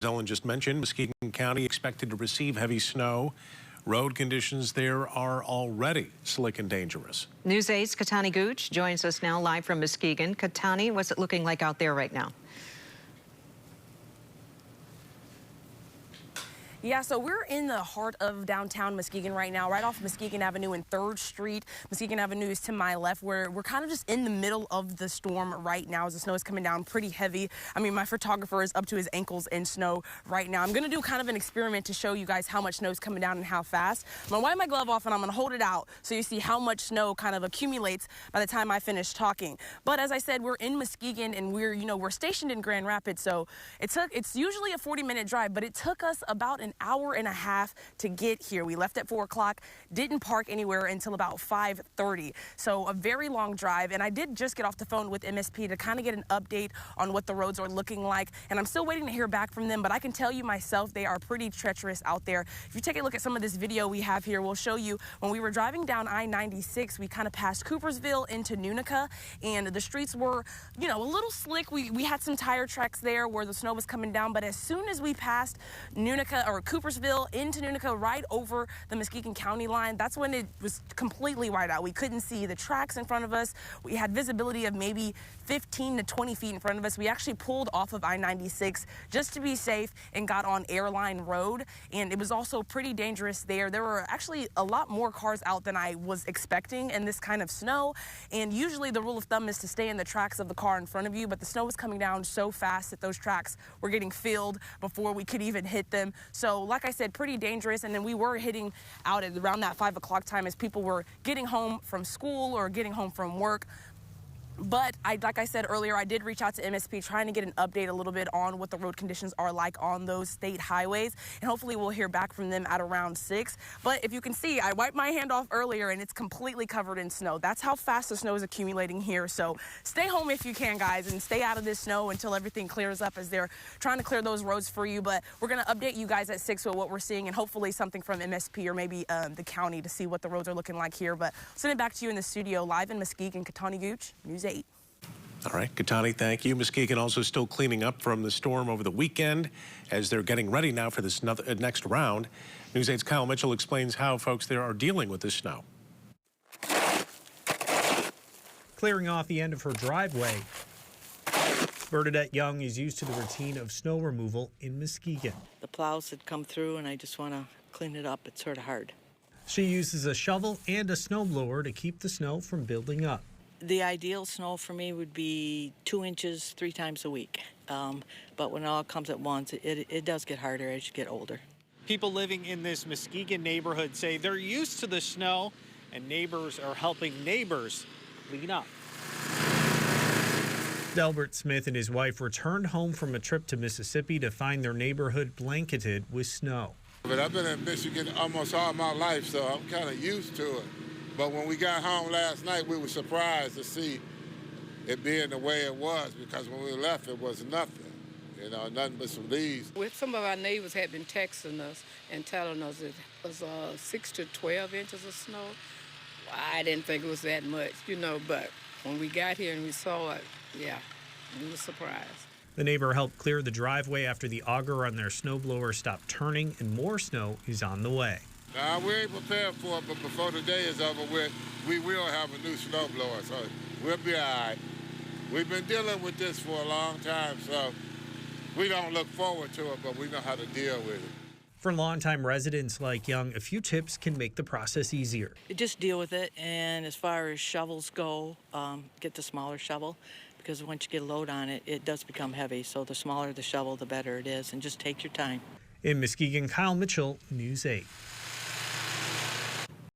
Ellen just mentioned, Muskegon County expected to receive heavy snow. Road conditions there are already slick and dangerous. News 8's Katani Gooch joins us now live from Muskegon. Katani, what's it looking like out there right now? Yeah, so we're in the heart of downtown Muskegon right now, right off Muskegon Avenue and 3rd Street. Muskegon Avenue is to my left, where we're kind of just in the middle of the storm right now as the snow is coming down pretty heavy. I mean, my photographer is up to his ankles in snow right now. I'm going to do kind of an experiment to show you guys how much snow is coming down and how fast. I'm going to wipe my glove off and I'm going to hold it out so you see how much snow kind of accumulates by the time I finish talking. But as I said, we're in Muskegon and we're stationed in Grand Rapids, so it's usually a 40-minute drive, but it took us about an hour and a half to get here. We left at 4 o'clock, didn't park anywhere until about 5:30. So a very long drive. And I did just get off the phone with MSP to kind of get an update on what the roads are looking like. And I'm still waiting to hear back from them, but I can tell you myself, they are pretty treacherous out there. If you take a look at some of this video we have here, we'll show you when we were driving down I-96, we kind of passed Coopersville into Nunica, and the streets were, a little slick. We had some tire tracks there where the snow was coming down, but as soon as we passed Nunica or Coopersville into Nunica, right over the Muskegon County line, that's when it was completely white out. We couldn't see the tracks in front of us. We had visibility of maybe 15 to 20 feet in front of us. We actually pulled off of I-96 just to be safe and got on Airline Road, and it was also pretty dangerous there. There were actually a lot more cars out than I was expecting in this kind of snow, and usually the rule of thumb is to stay in the tracks of the car in front of you, but the snow was coming down so fast that those tracks were getting filled before we could even hit them. So like I said, pretty dangerous. And then we were hitting out at around that 5 o'clock time as people were getting home from school or getting home from work. But like I said earlier, I did reach out to MSP trying to get an update a little bit on what the road conditions are like on those state highways. And hopefully we'll hear back from them at around 6. But if you can see, I wiped my hand off earlier and it's completely covered in snow. That's how fast the snow is accumulating here. So stay home if you can, guys, and stay out of this snow until everything clears up as they're trying to clear those roads for you. But we're going to update you guys at 6 with what we're seeing and hopefully something from MSP or maybe the county to see what the roads are looking like here. But send it back to you in the studio live in Muskegon. Katani Gooch, News 8. All right, Katani, thank you. Muskegon also still cleaning up from the storm over the weekend as they're getting ready now for this next round. News 8's Kyle Mitchell explains how folks there are dealing with this snow. Clearing off the end of her driveway, Bernadette Young is used to the routine of snow removal in Muskegon. The plows had come through and I just want to clean it up. It's sort of hard. She uses a shovel and a snowblower to keep the snow from building up. The ideal snow for me would be 2 inches 3 times a week. But when it all comes at once, it does get harder as you get older. People living in this Muskegon neighborhood say they're used to the snow and neighbors are helping neighbors clean up. Delbert Smith and his wife returned home from a trip to Mississippi to find their neighborhood blanketed with snow. But I've been in Michigan almost all my life, so I'm kind of used to it. But when we got home last night, we were surprised to see it being the way it was, because when we left, it was nothing, nothing but some leaves. Some of our neighbors had been texting us and telling us it was 6 to 12 inches of snow. Well, I didn't think it was that much, but when we got here and we saw it, yeah, we were surprised. The neighbor helped clear the driveway after the auger on their snowblower stopped turning, and more snow is on the way. We ain't prepared for it, but before the day is over with, we will have a new snowblower, so we'll be all right. We've been dealing with this for a long time, so we don't look forward to it, but we know how to deal with it. For longtime residents like Young, a few tips can make the process easier. Just deal with it, and as far as shovels go, get the smaller shovel, because once you get a load on it, it does become heavy, so the smaller the shovel, the better it is, and just take your time. In Muskegon, Kyle Mitchell, News 8.